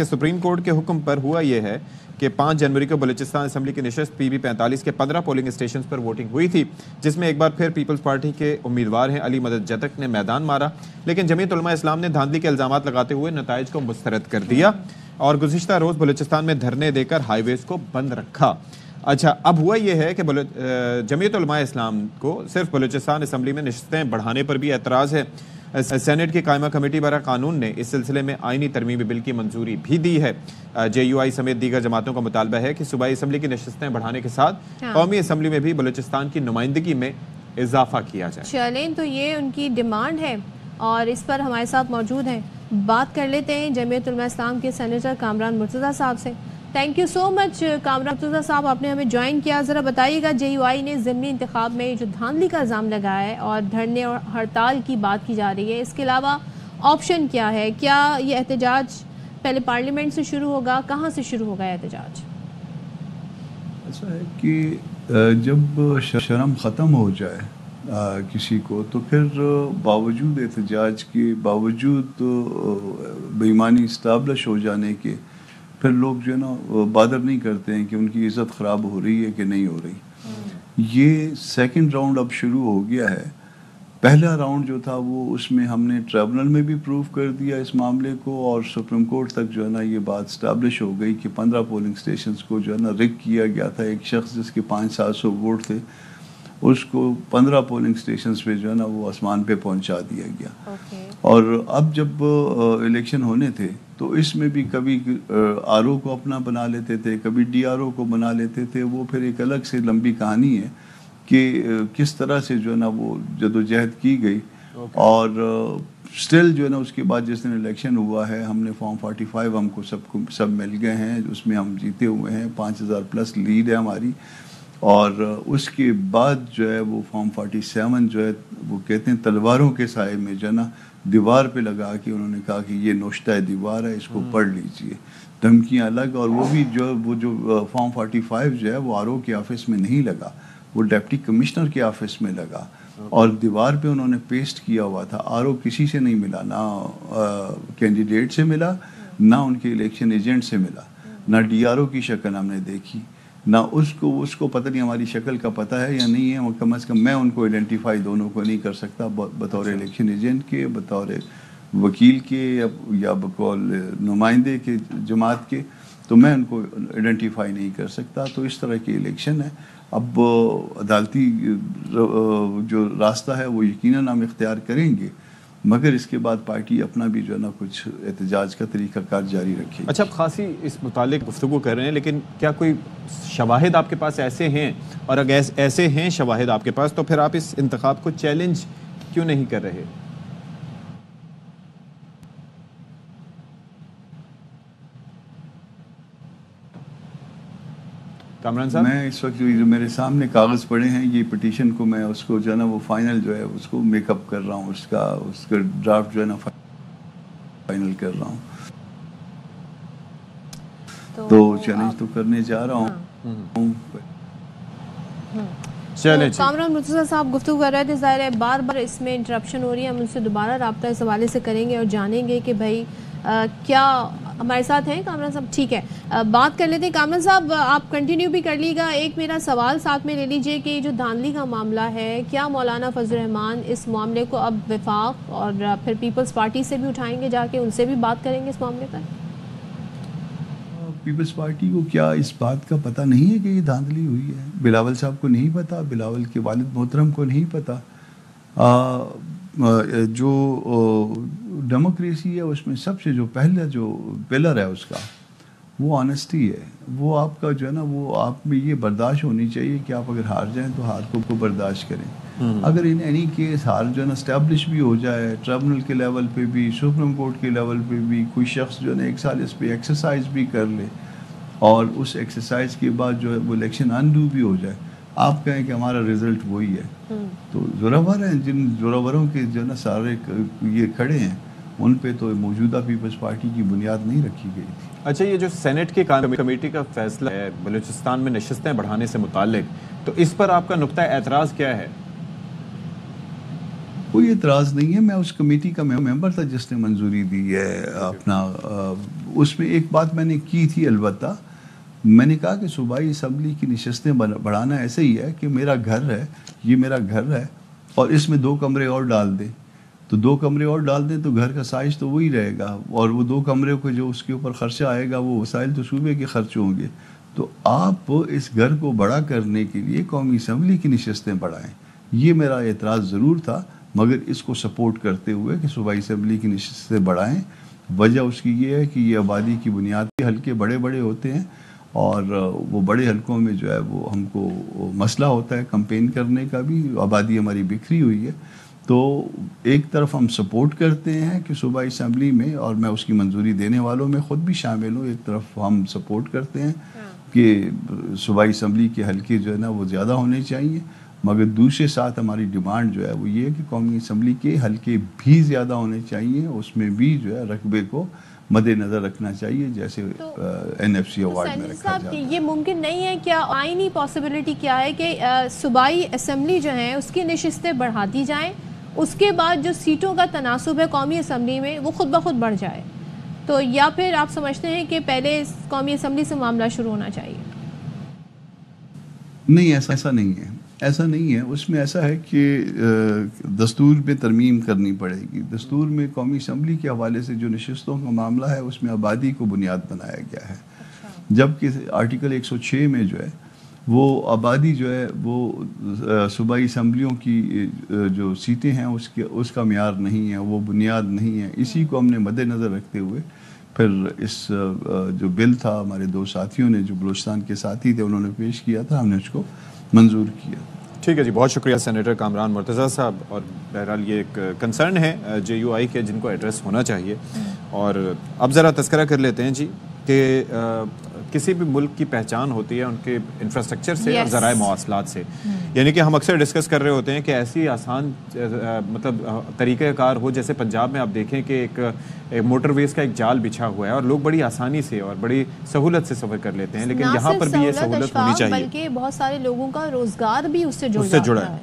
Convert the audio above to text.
کہ supreme court کے حکم پر ہوا یہ ہے کہ 5 جنوری کو بلوچستان اسمبلی کی نشست پی بی 45 کے 15 پولنگ اسٹیشنز پر ووٹنگ ہوئی تھی، جس میں ایک بار پھر پیپلز پارٹی کے امیدوار ہیں علی مدد جتک نے میدان مارا، لیکن جمعیت علماء اسلام نے دھاندلی کے الزامات لگاتے ہوئے نتائج کو مسترد کر دیا اور گزشتہ روز بلوچستان میں دھرنے دے کر ہائی ویز کو بند رکھا۔ اچھا، اب ہوا یہ ہے کہ جمعیت علماء اسلام کو صرف بلوچستان اسمبلی میں نشستیں بڑھانے پر بھی اعتراض ہے۔ سینیٹ کی قائمہ کمیٹی برائے قانون نے اس سلسلے میں آئینی ترمیمی بل کی منظوری بھی دی ہے۔ جے یو آئی سمیت دیگر جماعتوں کا مطالبہ ہے کہ صوبائی اسمبلی کی نشستیں بڑھانے کے ساتھ قومی اسمبلی میں بھی بلوچستان کی نمائندگی میں اضافہ کیا جائے۔ چلیں، تو یہ ان کی ڈیمانڈ ہے اور اس پر ہمارے ساتھ موجود ہیں، بات کر لیتے ہیں جمعیت علماء اسلام کے سینیٹر کامران مرتضیٰ صاحب سے۔ تھینک یو سو مچ کامران مرتضیٰ صاحب، آپ نے ہمیں جوائن کیا۔ ذرا بتائیے گا، جے یو آئی نے ضمنی انتخاب میں جو دھاندلی کا الزام لگایا ہے اور دھرنے اور ہڑتال کی بات کی جا رہی ہے، اس کے علاوہ آپشن کیا ہے؟ کیا یہ احتجاج پہلے پارلیمنٹ سے شروع ہوگا؟ کہاں سے شروع ہوگا احتجاج؟ ایسا ہے کہ جب شرم ختم ہو جائے کسی کو تو پھر باوجود احتجاج کے، باوجود بے ایمانی اسٹیبلش ہو جانے کے، پھر لوگ جو ہے نا بادر نہیں کرتے ہیں کہ ان کی عزت خراب ہو رہی ہے کہ نہیں ہو رہی۔ یہ سیکنڈ راؤنڈ اب شروع ہو گیا ہے۔ پہلا راؤنڈ جو تھا وہ اس میں ہم نے ٹریبونل میں بھی پروف کر دیا اس معاملے کو، اور سپریم کورٹ تک جو ہے نا یہ بات اسٹیبلش ہو گئی کہ 15 پولنگ اسٹیشنز کو جو ہے نا رگ کیا گیا تھا۔ ایک شخص جس کے 500-700 ووٹ تھے، اس کو 15 پولنگ اسٹیشنز پہ جو ہے نا وہ آسمان پہ پہنچا دیا گیا۔ اور اب جب الیکشن ہونے تھے تو اس میں بھی کبھی آر او کو اپنا بنا لیتے تھے، کبھی ڈی آر او کو بنا لیتے تھے۔ وہ پھر ایک الگ سے لمبی کہانی ہے کہ کس طرح سے جو ہے نا وہ جدوجہد کی گئی، اور سٹل جو ہے نا اس کے بعد جس دن الیکشن ہوا ہے، ہم نے فارم 45 ہم کو سب مل گئے ہیں، اس میں ہم جیتے ہوئے ہیں، 5000 پلس لیڈ ہے ہماری۔ اور اس کے بعد جو ہے وہ فارم 47 جو ہے وہ کہتے ہیں تلواروں کے سائے میں جو ہے نا دیوار پہ لگا کے انہوں نے کہا کہ یہ نوشتہ دیوار ہے، اس کو پڑھ لیجئے، دھمکیاں الگ۔ اور وہ بھی جو فارم 45 جو ہے وہ آر او کے آفس میں نہیں لگا، وہ ڈپٹی کمشنر کے آفس میں لگا، اور دیوار پہ انہوں نے پیسٹ کیا ہوا تھا۔ آر او کسی سے نہیں ملا، نہ کینڈیڈیٹ سے ملا، نہ ان کے الیکشن ایجنٹ سے ملا، نہ ڈی آر او کی شکل ہم نے دیکھی، نہ اس کو پتہ نہیں ہماری شکل کا پتہ ہے یا نہیں ہے۔ کم از کم میں ان کو آئیڈینٹیفائی دونوں کو نہیں کر سکتا، بطور الیکشن ایجنٹ کے، بطور وکیل کے، یا بقول نمائندے کے جماعت کے، تو میں ان کو آئیڈینٹیفائی نہیں کر سکتا۔ تو اس طرح کی الیکشن ہے۔ اب عدالتی جو راستہ ہے وہ یقیناً ہم اختیار کریں گے، مگر اس کے بعد پارٹی اپنا بھی جو ہے نا کچھ احتجاج کا طریقہ کار جاری رکھے۔ اچھا، آپ خاصی اس متعلق گفتگو کر رہے ہیں، لیکن کیا کوئی شواہد آپ کے پاس ایسے ہیں؟ اور اگر ایسے ہیں شواہد آپ کے پاس، تو پھر آپ اس انتخاب کو چیلنج کیوں نہیں کر رہے؟ کامران صاحب، میں اس وقت جو میرے سامنے کاغذ پڑے ہیں، یہ پٹیشن کو میں اس کو جو ہے نا وہ فائنل جو ہے اس کو میک اپ کر رہا ہوں، اس کا ڈرافٹ جو ہے نا فائنل کر رہا ہوں، تو چیلنج تو کرنے جا رہا ہوں۔ کامران مرتضیٰ صاحب گفتگو کر رہے تھے، ظاہر ہے بار بار اس میں انٹرپشن ہو رہی ہے، ہم ان سے دوبارہ رابطہ اس حوالے سے کریں گے اور جانیں گے کہ بھائی کیا ہمارے ساتھ ہیں کامران صاحب؟ ٹھیک ہے، بات کر لیتے ہیں۔ کامران صاحب آپ کنٹینیو بھی کر لیے گا، ایک میرا سوال ساتھ میں لے لیجئے کہ جو دھاندلی کا معاملہ ہے، کیا مولانا فضل الرحمان اس معاملے کو اب وفاق اور پھر پیپلز پارٹی سے بھی اٹھائیں گے، جا کے ان سے بھی بات کریں گے اس معاملے پر؟ پیپلز پارٹی کو کیا اس بات کا پتہ نہیں ہے کہ یہ دھاندلی ہوئی ہے؟ بلاول صاحب کو نہیں پتا، بلاول کے والد محترم کو نہیں پتا۔ جو ڈیموکریسی ہے اس میں سب سے جو پہلا جو پلر ہے اس کا، وہ آنیسٹی ہے۔ وہ آپ کا جو ہے نا وہ آپ میں یہ برداشت ہونی چاہیے کہ آپ اگر ہار جائیں تو ہار کو برداشت کریں۔ اگر ان اینی کیس ہار جو ہے نا اسٹیبلش بھی ہو جائے، ٹریبونل کے لیول پہ بھی، سپریم کورٹ کے لیول پہ بھی، کوئی شخص جو ہے نا 1 سال اس پہ ایکسرسائز بھی کر لے، اور اس ایکسرسائز کے بعد جو ہے وہ الیکشن انڈو بھی ہو جائے، آپ کہیں کہ ہمارا رزلٹ وہی ہے، تو زورور ہیں جن زوروروں کے جو ہے نا سارے یہ کھڑے ہیں، ان پہ تو موجودہ پیپلز پارٹی کی بنیاد نہیں رکھی گئی تھی۔ اچھا، یہ جو سینٹ کی کمیٹی کا فیصلہ ہے بلوچستان میں نشستیں بڑھانے سے متعلق، تو اس پر آپ کا نقطہ اعتراض کیا ہے؟ کوئی اعتراض نہیں ہے. میں اس کمیٹی کا ممبر تھا جس نے منظوری دی ہے اپنا. اس میں ایک بات میں نے کی تھی البتہ، میں نے کہا کہ صوبائی اسمبلی کی نشستیں بڑھانا ایسے ہی ہے کہ میرا گھر ہے، یہ میرا گھر ہے اور اس میں 2 کمرے اور ڈال دیں، تو 2 کمرے اور ڈال دیں تو گھر کا سائز تو وہی رہے گا، اور وہ 2 کمرے کو جو اس کے اوپر خرچہ آئے گا وہ وسائل تو صوبے کے خرچ ہوں گے. تو آپ اس گھر کو بڑا کرنے کے لیے قومی اسمبلی کی نشستیں بڑھائیں. یہ میرا اعتراض ضرور تھا، مگر اس کو سپورٹ کرتے ہوئے کہ صوبائی اسمبلی کی نشستیں بڑھائیں. وجہ اس کی یہ ہے کہ یہ آبادی کی بنیادی حلقے بڑے بڑے ہوتے ہیں، اور وہ بڑے حلقوں میں جو ہے وہ ہم کو مسئلہ ہوتا ہے کمپین کرنے کا بھی. آبادی ہماری بکھری ہوئی ہے، تو ایک طرف ہم سپورٹ کرتے ہیں کہ صوبائی اسمبلی میں، اور میں اس کی منظوری دینے والوں میں خود بھی شامل ہوں، ایک طرف ہم سپورٹ کرتے ہیں کہ صوبائی اسمبلی کے حلقے جو ہے نا وہ زیادہ ہونے چاہیے، مگر دوسرے ساتھ ہماری ڈیمانڈ جو ہے وہ یہ ہے کہ قومی اسمبلی کے حلقے بھی زیادہ ہونے چاہیے، اس میں بھی جو ہے رقبے کو مد نظر رکھنا چاہیے جیسے NFC ایوارڈ میں رکھا جاتا ہے. یہ ممکن نہیں ہے کیا؟ آئینی پاسبلٹی کیا ہے کہ صوبائی اسمبلی جو ہے اس کی نشستیں بڑھا دی جائیں، اس کے بعد جو سیٹوں کا تناسب ہے قومی اسمبلی میں وہ خود بخود بڑھ جائے؟ تو یا پھر آپ سمجھتے ہیں کہ پہلے قومی اسمبلی سے معاملہ شروع ہونا چاہیے؟ نہیں، ایسا نہیں ہے، ایسا نہیں ہے. اس میں ایسا ہے کہ دستور میں ترمیم کرنی پڑے گی. دستور میں قومی اسمبلی کے حوالے سے جو نشستوں کا معاملہ ہے اس میں آبادی کو بنیاد بنایا گیا ہے، جبکہ آرٹیکل 106 میں جو ہے وہ آبادی جو ہے وہ صوبائی اسمبلیوں کی جو سیٹیں ہیں اس کا معیار نہیں ہے، وہ بنیاد نہیں ہے. اسی کو ہم نے مد نظر رکھتے ہوئے پھر اس جو بل تھا ہمارے 2 ساتھیوں نے جو بلوچستان کے ساتھی تھے انہوں نے پیش کیا تھا، ہم نے اس کو منظور کیا. ٹھیک ہے جی، بہت شکریہ سینیٹر کامران مرتضیٰ صاحب. اور بہرحال یہ ایک کنسرن ہے JUI کے جن کو ایڈریس ہونا چاہیے. اور اب ذرا تذکرہ کر لیتے ہیں جی کہ کسی بھی ملک کی پہچان ہوتی ہے ان کے انفراسٹرکچر سے اور ذرائع مواصلات سے. یعنی کہ ہم اکثر ڈسکس کر رہے ہوتے ہیں کہ ایسی آسان مطلب طریقہ کار ہو، جیسے پنجاب میں آپ دیکھیں کہ ایک موٹر ویز کا ایک جال بچھا ہوا ہے اور لوگ بڑی آسانی سے اور بڑی سہولت سے سفر کر لیتے ہیں، لیکن یہاں پر بھی یہ سہولت ہونی چاہیے، بلکہ بہت سارے لوگوں کا روزگار بھی اس سے جڑا ہے.